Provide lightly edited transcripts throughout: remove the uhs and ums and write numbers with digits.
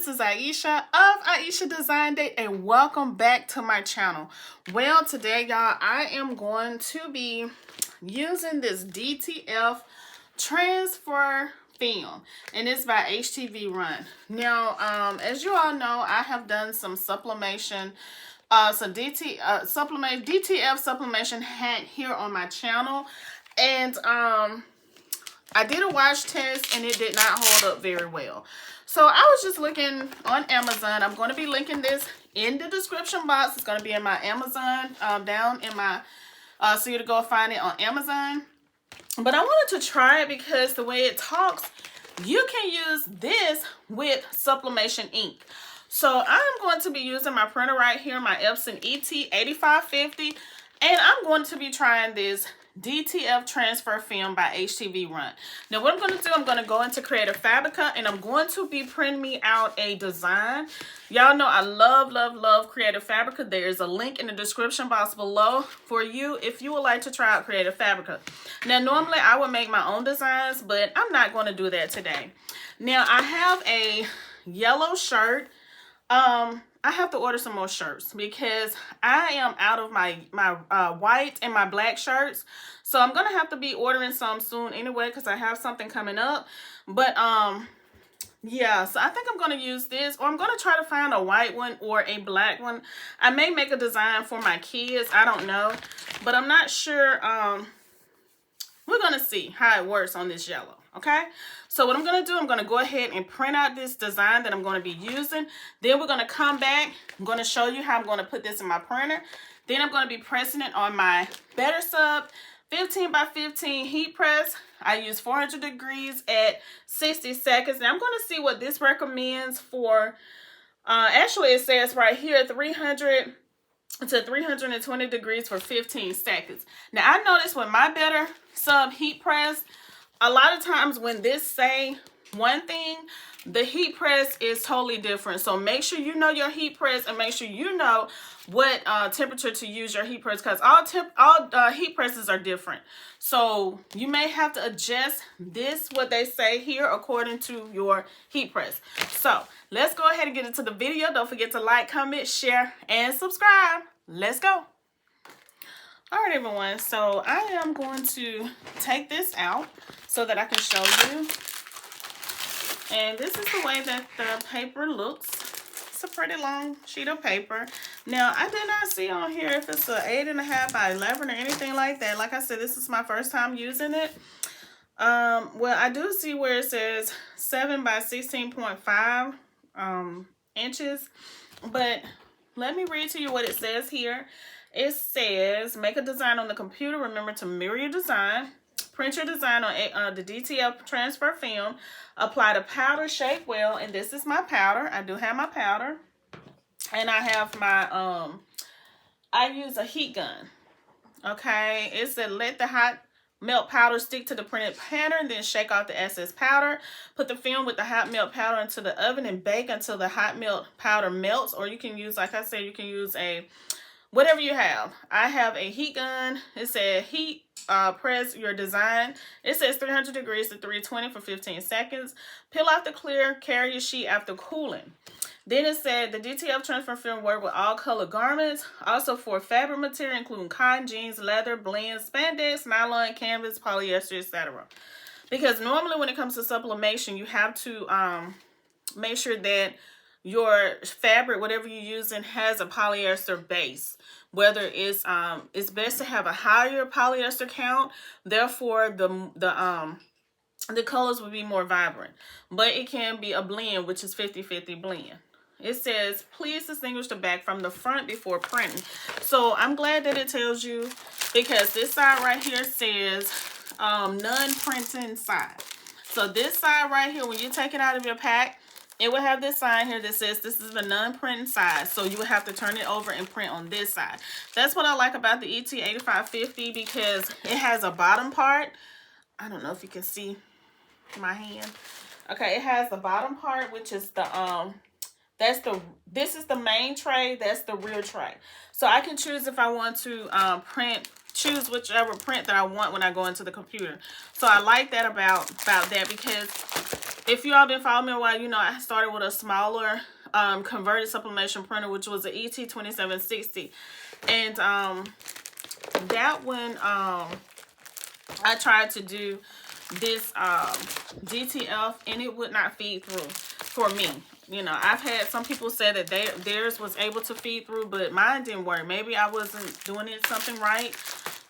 this is Iesha of Iesha Design Day, and welcome back to my channel. Well, today, y'all, I am going to be using this DTF Transfer Film, and it's by HTVRONT. Now, as you all know, I have done some sublimation, some DTF sublimation hat here on my channel, and I did a wash test and it did not hold up very well. So I was just looking on Amazon. I'm going to be linking this in the description box. It's going to be in my Amazon, down in my, so you to go find it on Amazon. But I wanted to try it because the way it talks, you can use this with sublimation ink. So I'm going to be using my printer right here, my Epson ET8550. And I'm going to be trying this DTF Transfer Film by HTVRONT. Now what I'm going to do, I'm going to go into Creative Fabrica and I'm going to be printing me out a design. Y'all know I love Creative Fabrica. There's a link in the description box below for you if you would like to try out Creative Fabrica. Now normally I would make my own designs, but I'm not going to do that today. Now I have a yellow shirt. I have to order some more shirts because I am out of my white and my black shirts. So I'm going to have to be ordering some soon anyway because I have something coming up. But yeah, so I think I'm going to use this, or I'm going to try to find a white one or a black one. I may make a design for my kids. I don't know, but I'm not sure. We're going to see how it works on this yellow. Okay, so what I'm going to do, I'm going to go ahead and print out this design that I'm going to be using. Then we're going to come back. I'm going to show you how I'm going to put this in my printer. Then I'm going to be pressing it on my Better Sub 15 by 15 heat press. I use 400 degrees at 60 seconds. Now I'm going to see what this recommends for, actually it says right here 300 to 320 degrees for 15 seconds. Now I noticed with my Better Sub heat press, a lot of times when this say one thing, the heat press is totally different. So make sure you know your heat press and make sure you know what temperature to use your heat press, because all heat presses are different. So you may have to adjust this, what they say here, according to your heat press. So let's go ahead and get into the video. Don't forget to like, comment, share, and subscribe. Let's go. All right, everyone, so I am going to take this out so that I can show you. And this is the way that the paper looks. It's a pretty long sheet of paper. Now, I did not see on here if it's an 8.5 by 11 or anything like that. Like I said, this is my first time using it. Well, I do see where it says 7 by 16.5 inches. But let me read to you what it says here. It says, make a design on the computer. Remember to mirror your design. Print your design on the DTF Transfer Film. Apply the powder, shake well. And this is my powder. I do have my powder. And I have my, I use a heat gun. Okay. It said, let the hot melt powder stick to the printed pattern. Then shake off the excess powder. Put the film with the hot melt powder into the oven and bake until the hot melt powder melts. Or you can use, like I said, you can use a whatever you have. I have a heat gun. It said heat press your design. It says 300 degrees to 320 for 15 seconds. Peel off the clear carrier sheet after cooling. Then it said the DTF Transfer Film work with all color garments. Also for fabric material including cotton, jeans, leather, blends, spandex, nylon, canvas, polyester, etc. Because normally when it comes to sublimation, you have to make sure that your fabric, whatever you're using, has a polyester base. Whether it's best to have a higher polyester count, therefore the colors will be more vibrant. But it can be a blend, which is 50-50 blend. It says, please distinguish the back from the front before printing. So I'm glad that it tells you, because this side right here says non-printing side. So this side right here, when you take it out of your pack, it will have this sign here that says this is the non-printing side. So you would have to turn it over and print on this side. That's what I like about the ET8550, because it has a bottom part. I don't know if you can see my hand. Okay, it has the bottom part, which is the this is the main tray, that's the rear tray. So I can choose if I want to choose whichever print that I want when I go into the computer. So I like that about that, because if you all been following me a while, you know I started with a smaller converted sublimation printer, which was an ET2760. And that one, I tried to do this DTF and it would not feed through for me. You know, I've had some people say that theirs was able to feed through, but mine didn't work. Maybe I wasn't doing it something right.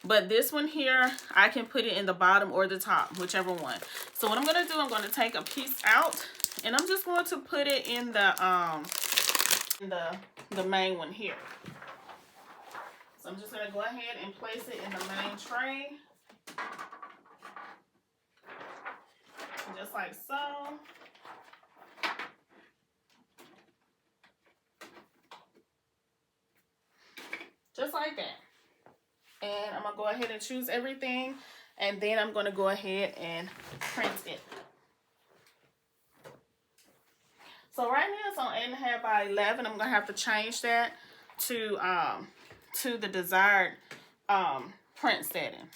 But this one here, I can put it in the bottom or the top, whichever one. So what I'm going to do, I'm going to take a piece out and I'm just going to put it in the main one here. So I'm just going to go ahead and place it in the main tray. Just like so. Just like that. And I'm going to go ahead and choose everything. And then I'm going to go ahead and print it. So right now it's on 8.5 by 11. I'm going to have to change that to the desired print setting.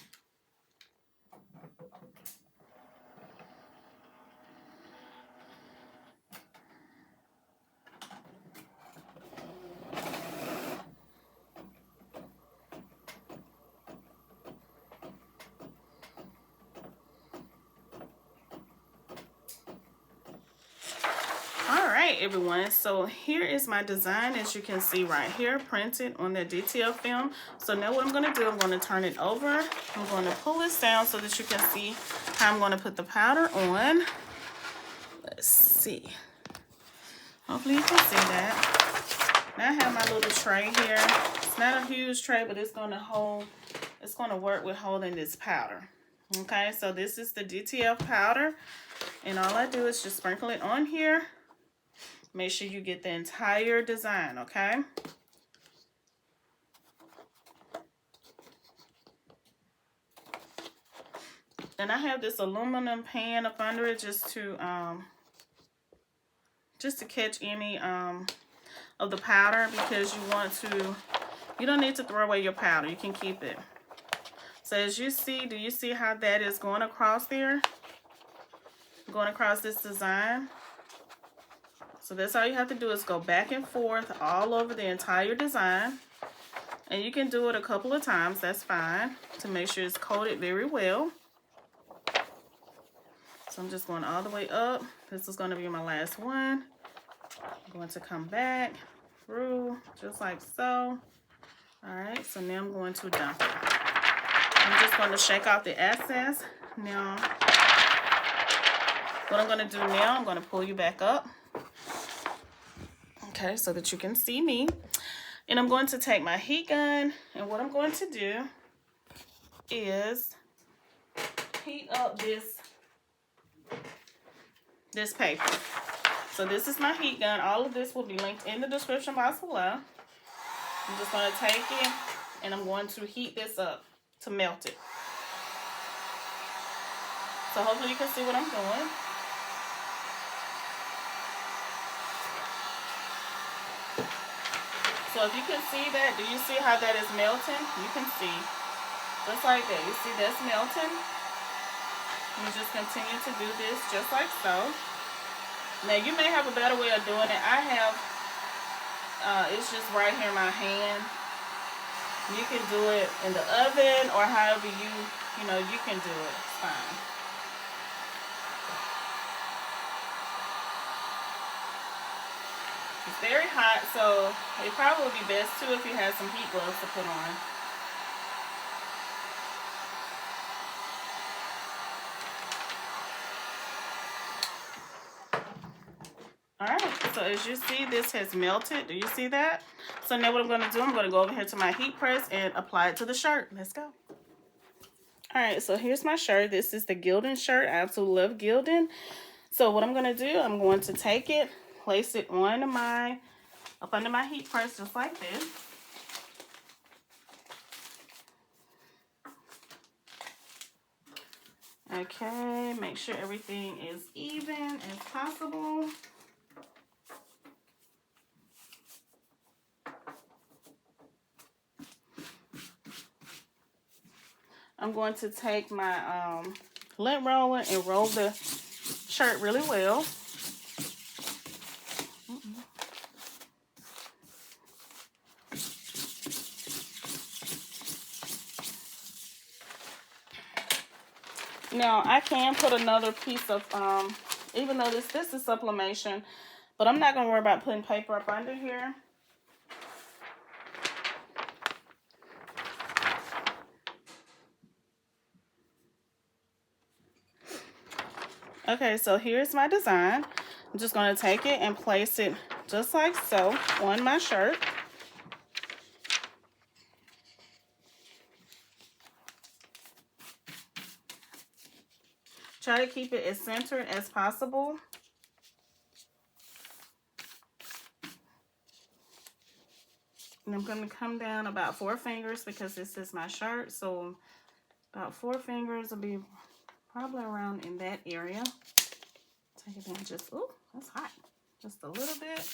Everyone, so here is my design, as you can see right here, printed on the DTF film. So now what I'm going to do, I'm going to turn it over. I'm going to pull this down so that you can see how I'm going to put the powder on. Let's see. Hopefully you can see that. Now I have my little tray here. It's not a huge tray, but it's going to work with holding this powder. Okay, so this is the DTF powder, and all I do is just sprinkle it on here. Make sure you get the entire design, okay? And I have this aluminum pan up under it just to catch any of the powder, because you don't need to throw away your powder. You can keep it. So as you see, do you see how that is going across there? Going across this design. So that's all you have to do, is go back and forth all over the entire design. And you can do it a couple of times, that's fine, to make sure it's coated very well. So I'm just going all the way up. This is going to be my last one. I'm going to come back through just like so. Alright, so now I'm going to dump it. I'm just going to shake off the excess. Now, what I'm going to do now, I'm going to pull you back up. Okay, so that you can see me. And I'm going to take my heat gun, and what I'm going to do is heat up this paper. So this is my heat gun. All of this will be linked in the description box below. I'm just going to take it and I'm going to heat this up to melt it. So hopefully you can see what I'm doing. So if you can see that, do you see how that is melting? You can see, just like that. You see that's melting. You just continue to do this just like so. Now you may have a better way of doing it. I have, it's just right here in my hand. You can do it in the oven or however you can do it. It's fine. It's very hot, so it probably would be best too if you had some heat gloves to put on. Alright, so as you see, this has melted. Do you see that? So now what I'm going to do, I'm going to go over here to my heat press and apply it to the shirt. Let's go. Alright, so here's my shirt. This is the Gildan shirt. I absolutely love Gildan. So what I'm going to do, I'm going to take it, place it on up under my heat press just like this. Okay, make sure everything is even as possible. I'm going to take my lint roller and roll the shirt really well. Now I can put another piece of even though this is sublimation, but I'm not gonna worry about putting paper up under here. Okay, so here's my design. I'm just gonna take it and place it just like so on my shirt. Try to keep it as centered as possible. And I'm going to come down about 4 fingers because this is my shirt. So about 4 fingers will be probably around in that area. Take it down just, ooh, that's hot. Just a little bit.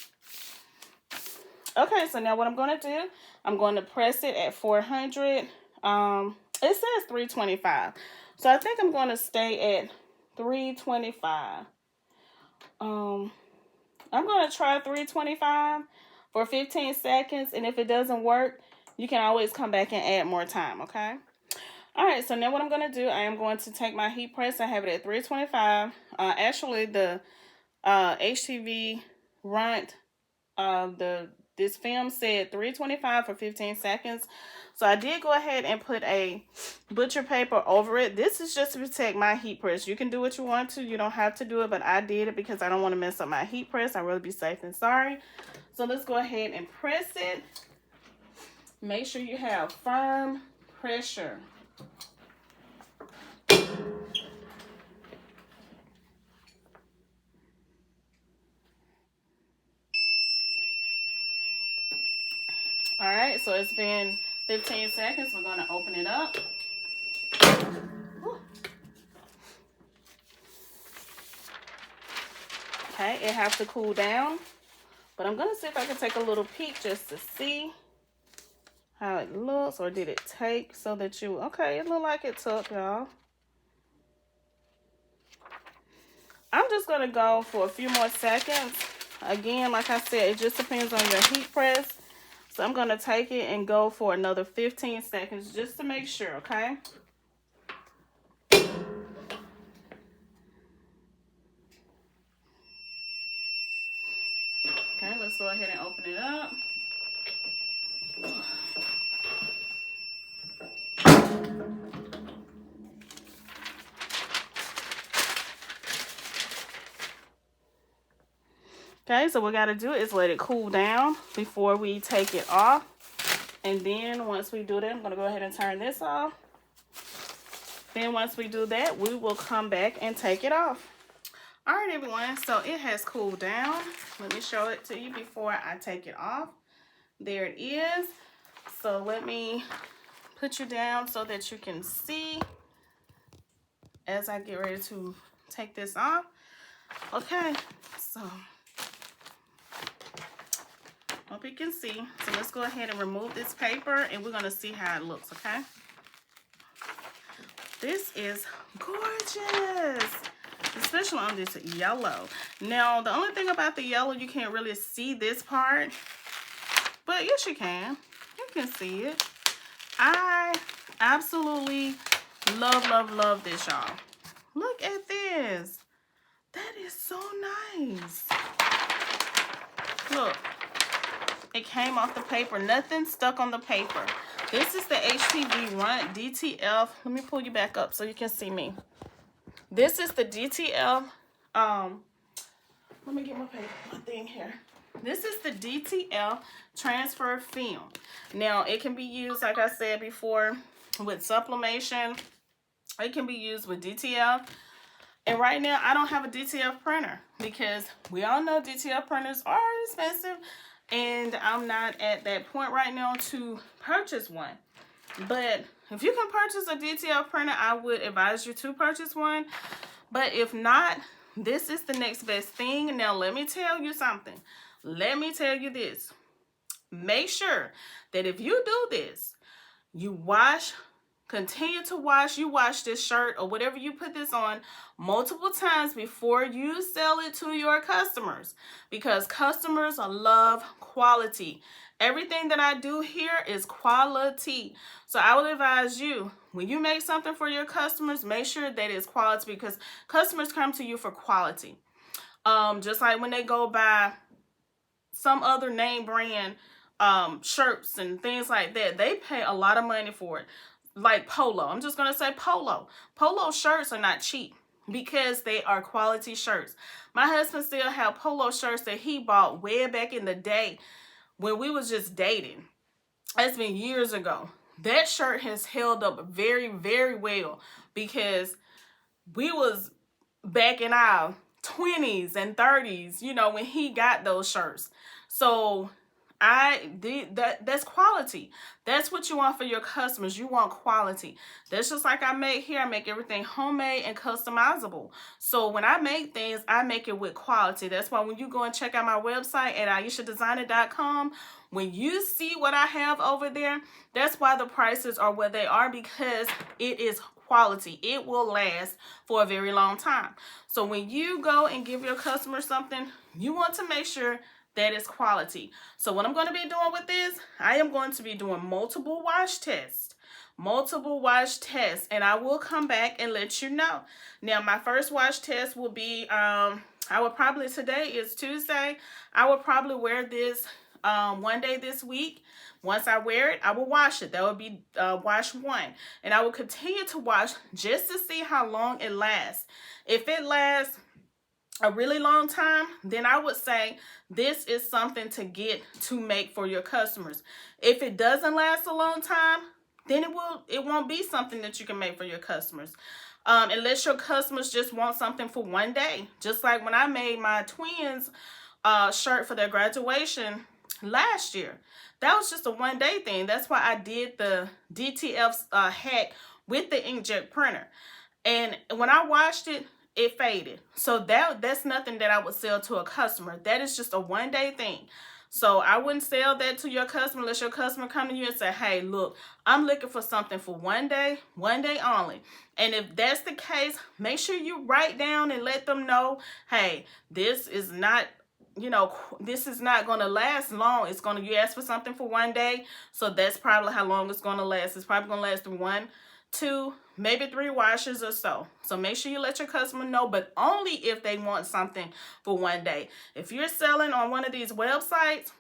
Okay, so now what I'm going to do, I'm going to press it at 400. It says 325. So I think I'm going to stay at 325. I'm going to try 325 for 15 seconds. And if it doesn't work, you can always come back and add more time, okay? All right, so now what I'm going to do, I am going to take my heat press. I have it at 325. Actually, the HTVRONT, this film said 325 for 15 seconds. So I did go ahead and put a butcher paper over it. This is just to protect my heat press. You can do what you want to. You don't have to do it, but I did it because I don't want to mess up my heat press. I'd rather be safe than sorry. So let's go ahead and press it. Make sure you have firm pressure. All right, so it's been 15 seconds. We're going to open it up. Whew. Okay, it has to cool down. But I'm going to see if I can take a little peek just to see how it looks. Or did it take so that you... Okay, it looked like it took, y'all. I'm just going to go for a few more seconds. Again, like I said, it just depends on your heat press. So I'm going to take it and go for another 15 seconds just to make sure, okay? Okay, let's go ahead and open it up. Okay, so what we got to do is let it cool down before we take it off. And then once we do that, I'm going to go ahead and turn this off. Then once we do that, we will come back and take it off. All right, everyone, so it has cooled down. Let me show it to you before I take it off. There it is. So let me put you down so that you can see as I get ready to take this off. Okay, so... hope you can see. So let's go ahead and remove this paper and we're going to see how it looks, okay? This is gorgeous, especially on this yellow. Now, the only thing about the yellow, you can't really see this part, but yes, you can. You can see it. I absolutely love this, y'all. Look at this. That is so nice. Look. It came off the paper. Nothing stuck on the paper. This is the HTVRONT DTF. Let me pull you back up so you can see me. This is the DTF. Let me get my paper, my thing here. This is the DTF Transfer Film. Now, it can be used, like I said before, with sublimation. It can be used with DTF. And right now, I don't have a DTF printer because we all know DTF printers are expensive. And I'm not at that point right now to purchase one. But if you can purchase a DTF printer, I would advise you to purchase one. But if not, this is the next best thing. Now, let me tell you something. Let me tell you this. Make sure that if you do this, you wash continue to wash. You wash this shirt or whatever you put this on multiple times before you sell it to your customers, because customers love quality. Everything that I do here is quality. So I would advise you, when you make something for your customers, make sure that it's quality, because customers come to you for quality. Just like when they go buy some other name brand shirts and things like that, they pay a lot of money for it. Like Polo. I'm just going to say Polo. Polo shirts are not cheap because they are quality shirts. My husband still have Polo shirts that he bought way back in the day when we was just dating. That's been years ago. That shirt has held up very, very well because we was back in our 20s and 30s, you know, when he got those shirts. So that's quality. That's what you want for your customers. You want quality. That's just like I make here. I make everything homemade and customizable. So when I make things, I make it with quality. That's why when you go and check out my website at IeashaDesigner.com, when you see what I have over there, that's why the prices are what they are, because it is quality. It will last for a very long time. So when you go and give your customer something, you want to make sure that is quality. So what I'm going to be doing with this, I am going to be doing multiple wash tests. Multiple wash tests. And I will come back and let you know. Now, my first wash test will be, I will probably, today is Tuesday, I will probably wear this one day this week. Once I wear it, I will wash it. That will be wash one. And I will continue to wash just to see how long it lasts. If it lasts a really long time, then I would say this is something to get to make for your customers. If it doesn't last a long time, then it won't be something that you can make for your customers. Unless your customers just want something for one day. Just like when I made my twins shirt for their graduation last year. That was just a one-day thing. That's why I did the DTF hack with the inkjet printer. And when I washed it, it faded. So that's nothing that I would sell to a customer. That is just a one-day thing. So I wouldn't sell that to your customer unless your customer come to you and say, hey, look, I'm looking for something for one day only. And if that's the case, make sure you write down and let them know, hey, this is not, you know, this is not going to last long. It's going to, you ask for something for one day. So that's probably how long it's going to last. It's probably going to last through 1, 2, maybe 3 washes or so. So make sure you let your customer know, but only if they want something for one day. If you're selling on one of these websites,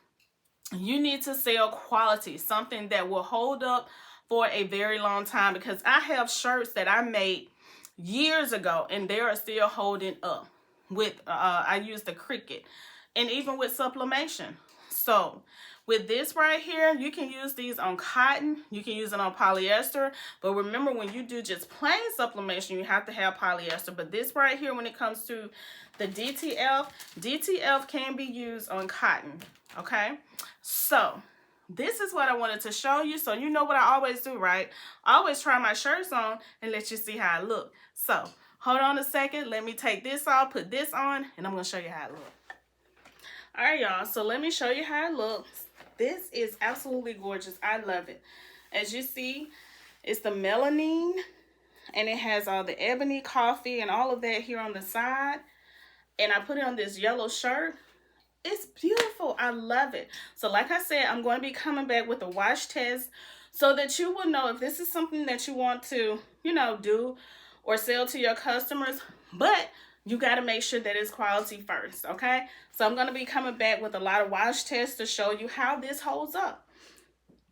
you need to sell quality, something that will hold up for a very long time, because I have shirts that I made years ago and they are still holding up with, I use the Cricut, and even with Sublimation. So with this right here, you can use these on cotton, you can use it on polyester, but remember when you do just plain sublimation, you have to have polyester. But this right here, when it comes to the DTF can be used on cotton, okay? So this is what I wanted to show you. So you know what I always do, right? I always try my shirts on and let you see how I look. So hold on a second, let me take this off, put this on, and I'm gonna show you how it looks. All right, y'all, so let me show you how it looks. This is absolutely gorgeous. I love it. As you see, it's the melamine, and it has all the ebony coffee and all of that here on the side. And I put it on this yellow shirt. It's beautiful. I love it. So like I said, I'm going to be coming back with a wash test so that you will know if this is something that you want to, you know, do or sell to your customers. But you got to make sure that it's quality first, okay? So I'm going to be coming back with a lot of wash tests to show you how this holds up.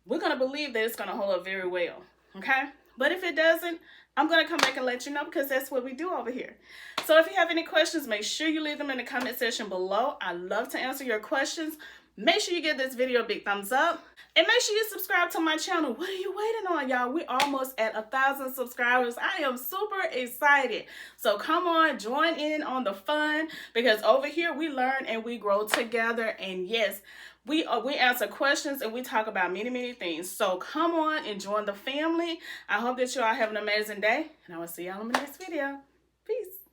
We're going to believe that it's going to hold up very well, okay? But if it doesn't, I'm going to come back and let you know, because that's what we do over here. So if you have any questions, make sure you leave them in the comment section below. I love to answer your questions. Make sure you give this video a big thumbs up. And make sure you subscribe to my channel. What are you waiting on, y'all? We're almost at 1,000 subscribers. I am super excited. So come on, join in on the fun, because over here we learn and we grow together. And yes, we answer questions and we talk about many, many things. So come on and join the family. I hope that you all have an amazing day, and I will see y'all in the next video. Peace.